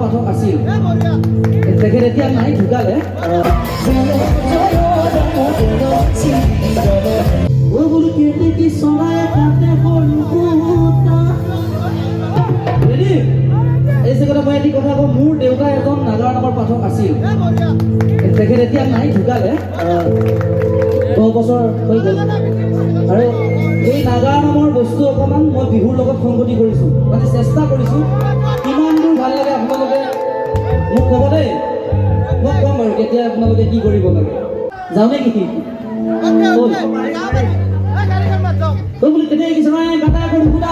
পাঠক আছিল তেখেত এতিয়া নাই ঢুকালে এই জেগাত মই এটি কথা কওঁ মোৰ দেউতা এজন নাগাৰা নামৰ পাঠক আছিল তেখেত এতিয়া নাই ঢুকালে 10 বছৰ হৈ গ'ল আৰু এই নাগাৰা নামৰ বস্তু অকণমান মই বিহুৰ লগত সংগতি কৰিছোঁ মানে চেষ্টা কৰিছোঁ কিমান দূৰ ভাল লাগে আপোনালোকে মোক ক'ব দেই মই ক'ম বাৰু কেতিয়া আপোনালোকে কি কৰিব লাগে যাওঁ নে কি বুলি তেতিয়া কিছুমানে গাটা কৰি ফুটা